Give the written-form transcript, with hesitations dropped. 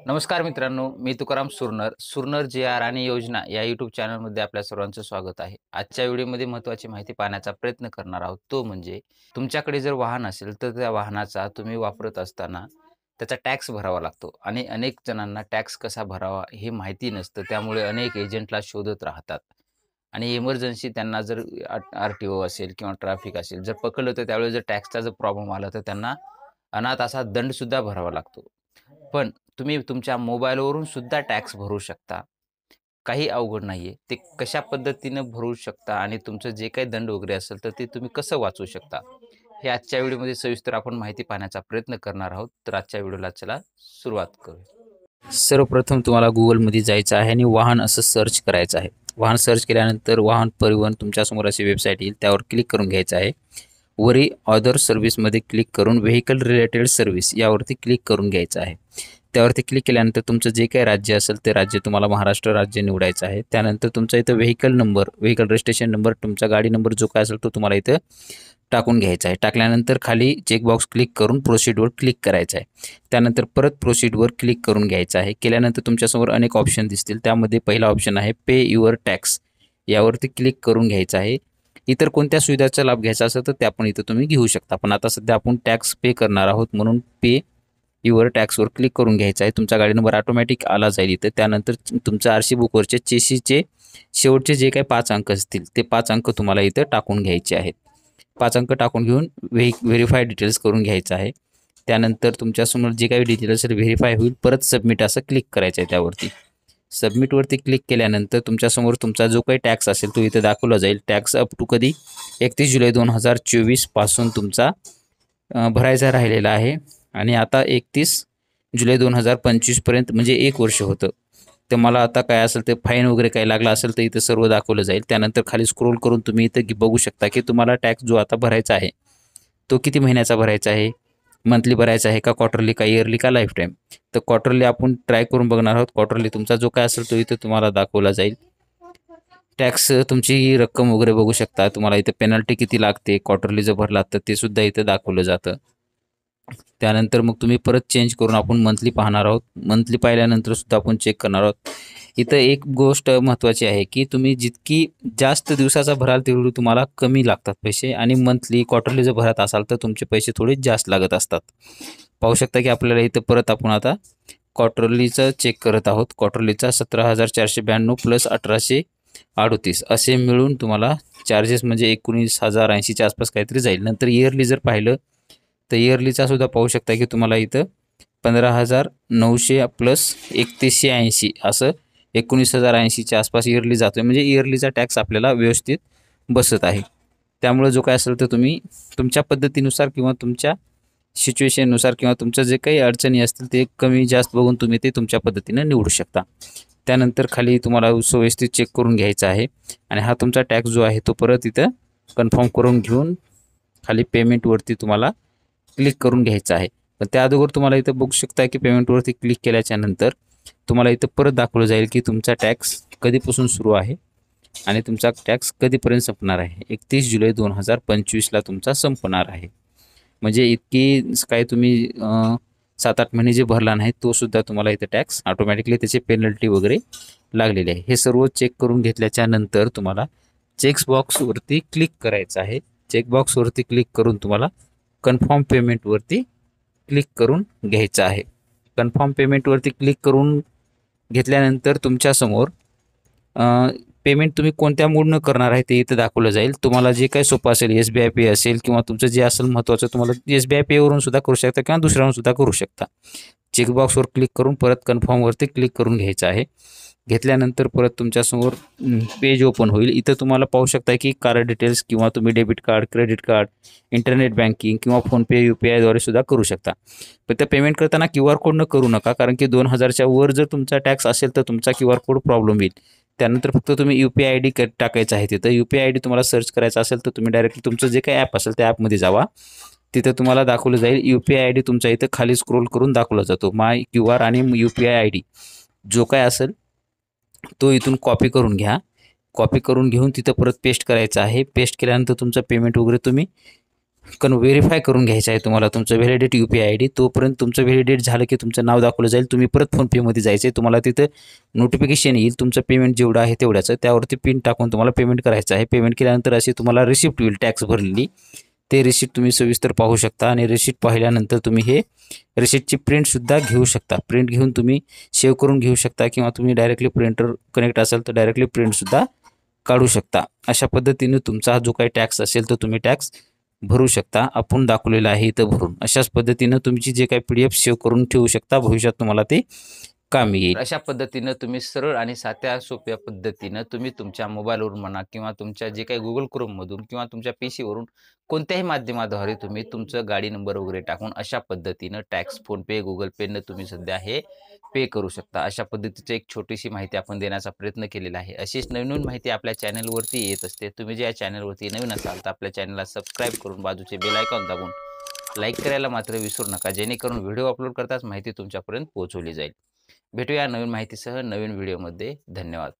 नमस्कार मित्रांनो, मी तुकाराम सुरनर, सुरनर जे आर आणि योजना या यूट्यूब चॅनलमध्ये आपल्या सर्वांचं स्वागत आहे. आजच्या व्हिडिओमध्ये महत्त्वाची माहिती पाहण्याचा प्रयत्न करणार आहोत. तो म्हणजे तुमच्याकडे जर वाहन असेल, तर त्या वाहनाचा तुम्ही वापरत असताना त्याचा टॅक्स भरावा लागतो आणि अनेक जणांना टॅक्स कसा भरावा हे माहिती नसतं. त्यामुळे अनेक एजंटला शोधत राहतात आणि इमर्जन्सी त्यांना जर आर-टी-ओ असेल किंवा ट्रॅफिक असेल, जर पकडलं तर त्यावेळेस जर टॅक्सचा जर प्रॉब्लेम आला, तर त्यांना अनाथ असा दंडसुद्धा भरावा लागतो. पण तुम्ही तुमच्या मोबाईलवरून सुद्धा टॅक्स भरू शकता. काही अवघड नाहीये. ते कशा पद्धतीनं भरू शकता आणि तुमचं जे काही दंड वगैरे असेल, तर ते तुम्ही कसं वाचवू शकता? हे आजच्या व्हिडिओमध्ये सविस्तर आपण माहिती पाहण्याचा प्रयत्न करणार आहोत. तर आजच्या व्हिडिओला चला सुरुवात करूया. सर्वप्रथम तुम्हाला Googleमध्ये जायचं आहे आणि वाहन असं सर्च करायचं आहे. वाहन सर्च केल्यानंतर वाहन परिवहन तुमच्यासमोर अशी वेबसाईट येईल. त्यावर क्लिक करून घ्यायचं आहे. वरी अदर सर्व्हिसमध्ये क्लिक करून व्हेइकल रिलेटेड सर्व्हिस यावरती क्लिक करून घ्यायचं आहे. त्यावरती क्लिक केल्यानंतर तुमचं जे काही राज्य असेल ते राज्य तुम्हाला महाराष्ट्र राज्य निवडायचं आहे. त्यानंतर तुमचा इथं vehicle number, vehicle registration number, तुमचा गाडी नंबर जो काय असेल तो तुम्हाला इथं टाकून घ्यायचा आहे. टाकल्यानंतर खाली चेकबॉक्स क्लिक करून प्रोसीडवर क्लिक करायचं आहे. त्यानंतर परत प्रोसीडवर क्लिक करून घ्यायचं आहे. केल्यानंतर तुमच्यासमोर अनेक ऑप्शन दिसतील. त्यामध्ये पहिला ऑप्शन आहे पे युअर टॅक्स, यावरती क्लिक करून घ्यायचं आहे. इतर कोणत्या सुविधाचा लाभ घ्यायचा असेल तर त्या पण इथं तुम्ही घेऊ शकता. पण आता सध्या आपण टॅक्स पे करणार आहोत म्हणून पे युअर टॅक्सवर क्लिक करून घ्यायचं आहे. तुमचा गाडी नंबर ऑटोमॅटिक आला जाईल इथं. त्यानंतर तुमचं आर-सी बुकवरचे चेसीचे शेवटचे जे काही 5 अंक असतील ते 5 अंक तुम्हाला इथं टाकून घ्यायचे आहेत. 5 अंक टाकून घेऊन व्हेरीफाय डिटेल्स करून घ्यायचं आहे. त्यानंतर तुमच्यासमोर जे काही डिटेल्स व्हेरीफाय होईल, परत सबमिट असं क्लिक करायचं आहे त्यावरती. सबमिटवरती क्लिक केल्यानंतर तुमच्यासमोर तुमचा जो काही टॅक्स असेल तो इथे दाखवला जाईल. टॅक्स अप टू कधी 31 जुलै 2024 पासून तुमचा भरायचा राहिलेला आहे आणि आता 31 जुलै 2025 पर्यंत म्हणजे 1 वर्ष होतं. तर मला आता काय असेल ते फाईन वगैरे काही लागला असेल तर इथं सर्व दाखवलं जाईल. त्यानंतर खाली स्क्रोल करून तुम्ही इथं बघू शकता की तुम्हाला टॅक्स जो आता भरायचा आहे तो किती महिन्याचा भरायचा आहे, मंथली भरायचा आहे का क्वार्टरली का इयरली का लाईफ टाईम. तर क्वार्टरली आपण ट्राय करून बघणार आहोत. क्वार्टरली तुमचा जो काय असेल तो इथं तुम्हाला दाखवला जाईल. टॅक्स तुमची रक्कम वगैरे बघू शकता. तुम्हाला इथं पेनल्टी किती लागते, क्वार्टरली जर भरलात तर ते सुद्धा इथं दाखवलं जातं. त्यानंतर मग तुम्ही परत चेंज करून आपण मंथली पाहणार आहोत. मंथली पाहिल्यानंतर सुद्धा आपण चेक करणार आहोत. इथं एक गोष्ट महत्त्वाची आहे की तुम्ही जितकी जास्त दिवसाचा भराल तेवढी तुम्हाला कमी लागतात पैसे आणि मंथली क्वार्टरली जर भरत असाल तर तुमचे पैसे थोडे जास्त लागत असतात. पाहू शकता की आपल्याला इथं परत आपण आता क्वार्टरलीचं चेक करत आहोत. क्वार्टरलीचा 17,492 प्लस 1,838 असे मिळून तुम्हाला चार्जेस म्हणजे 19,080च्या आसपास काहीतरी जाईल. नंतर इयरली जर पाहिलं तर इयरलीचा सुद्धा पाहू शकता की तुम्हाला इथं 15,900 प्लस 3180 असं 19,080च्या आसपास इयरली जातो आहे. म्हणजे इयरलीचा टॅक्स आपल्याला व्यवस्थित बसत आहे. त्यामुळे जो काय असेल तर तुम्ही तुमच्या पद्धतीनुसार किंवा तुमच्या सिच्युएशननुसार किंवा तुमचं जे काही अडचणी असतील ते कमी जास्त बघून तुम्ही ते तुमच्या पद्धतीनं निवडू शकता. त्यानंतर खाली तुम्हाला व्यवस्थित चेक करून घ्यायचा आहे आणि हा तुमचा टॅक्स जो आहे तो परत इथं कन्फर्म करून घेऊन खाली पेमेंटवरती तुम्हाला क्लिक करून घ्यायचं आहे. पण त्या अगोदर तुम्हाला इथं बघू शकता की पेमेंटवरती क्लिक केल्याच्या नंतर तुम्हाला इथं परत दाखवलं जाईल की तुमचा टॅक्स कधीपासून सुरू आहे आणि तुमचा टॅक्स कधीपर्यंत संपणार आहे. 31 जुलै 2025ला तुमचा संपणार आहे. म्हणजे इतकी काय तुम्ही 7-8 महिने जे भरला नाही तो सुद्धा तुम्हाला इथं टॅक्स ऑटोमॅटिकली त्याची पेनल्टी वगैरे लागलेली आहे. हे सर्व चेक करून घेतल्याच्या नंतर तुम्हाला चेकबॉक्सवरती क्लिक करायचं आहे. चेकबॉक्सवरती क्लिक करून तुम्हाला कन्फर्म पेमेंटवरती क्लिक करून घ्यायचं आहे. कन्फर्म पेमेंटवरती क्लिक करून घेतल्यानंतर तुमच्यासमोर पेमेंट तुम्ही कोणत्या मोडनं करणार आहे ते इथं दाखवलं जाईल. तुम्हाला जे काही सोपं असेल SBI पे असेल किंवा तुमचं जे असेल महत्त्वाचं तुम्हाला SBI पेवरून सुद्धा करू शकता किंवा दुसऱ्यावरून सुद्धा करू शकता. चेकबॉक्सवर क्लिक करून परत कन्फर्मवरती क्लिक करून घ्यायचं आहे. घेतल्यानंतर परत तुमच्यासमोर पेज ओपन होईल. इथं तुम्हाला पाहू शकता की कार्ड डिटेल्स किंवा तुम्ही debit card, credit card, internet banking किंवा फोनपे UPI द्वारे सुद्धा करू शकता. पण त्या पेमेंट करताना QR कोडनं करू नका, कारण की 2,000च्या वर जर तुमचा टॅक्स असेल तर तुमचा QR कोड प्रॉब्लेम येईल. त्यानंतर फक्त तुम्ही UPI ID टाकायचं आहे. तिथं UPI ID तुम्हाला सर्च करायचं असेल तर तुम्ही डायरेक्टली तुमचं जे काही ॲप असेल त्या ॲपमध्ये जावा. तिथं तुम्हाला दाखवलं जाईल UPI ID तुमचा इथं खाली स्क्रोल करून दाखवला जातो. माय QR आणि UPI ID जो काय असेल तो इथून कॉपी करून घ्या. कॉपी करून घेऊन तिथं परत पेस्ट करायचं आहे. पेस्ट केल्यानंतर तुमचं पेमेंट वगैरे तुम्ही कारण व्हेरीफाय करून घ्यायचं आहे तुम्हाला तुमचं व्हॅलिडेट UPI आयडी. तोपर्यंत तुमचं व्हॅलिडेट झालं की तुमचं नाव दाखवलं जाईल. तुम्ही परत फोनपेमध्ये जायचं आहे. तुम्हाला तिथं नोटिफिकेशन येईल तुमचं पेमेंट जेवढं आहे तेवढ्याचं. त्यावरती पिन टाकून तुम्हाला पेमेंट करायचं आहे. पेमेंट केल्यानंतर अशी तुम्हाला रिसिप्ट येईल टॅक्स भरलेली. ते रिसिप्ट तुम्ही सविस्तर पाहू शकता आणि रिसिप्ट पाहिल्यानंतर तुम्ही हे रिसिप्टची प्रिंटसुद्धा घेऊ शकता. प्रिंट घेऊन तुम्ही सेव्ह करून घेऊ शकता किंवा तुम्ही डायरेक्टली प्रिंटर कनेक्ट असेल तर डायरेक्टली प्रिंटसुद्धा काढू शकता. अशा पद्धतीने तुमचा जो काही टॅक्स असेल तर तुम्ही टॅक्स भरू शकता. आपण दाखवलेलं आहे इथं भरून. अशाच पद्धतीनं तुमची जे काही PDF सेव्ह करून ठेवू शकता. भविष्यात तुम्हाला ते कामी येईल. अशा पद्धतीनं तुम्ही सरळ आणि साध्या सोप्या पद्धतीनं तुम्ही तुमच्या मोबाईलवरून म्हणा किंवा तुमच्या जे काही Google Chromeमधून किंवा तुमच्या PCवरून कोणत्याही माध्यमाद्वारे तुम्ही तुमचं गाडी नंबर वगैरे टाकून अशा पद्धतीनं टॅक्स फोनपे, Google Payनं तुम्ही सध्या हे पे करू शकता. अशा पद्धतीची एक छोटीशी माहिती आपण देण्याचा प्रयत्न केलेला आहे. अशीच नवीन माहिती आपल्या चॅनलवरती येत असते. तुम्ही जे या चॅनलवरती नवीन असाल तर आपल्या चॅनलला सबस्क्राईब करून बाजूचे बेल आयकॉन दाबून लाईक करायला मात्र विसरू नका. जेणेकरून व्हिडिओ अपलोड करताच माहिती तुमच्यापर्यंत पोहोचवली जाईल. भेटूया नवीन माहितीसह नवीन व्हिडिओमध्ये. धन्यवाद.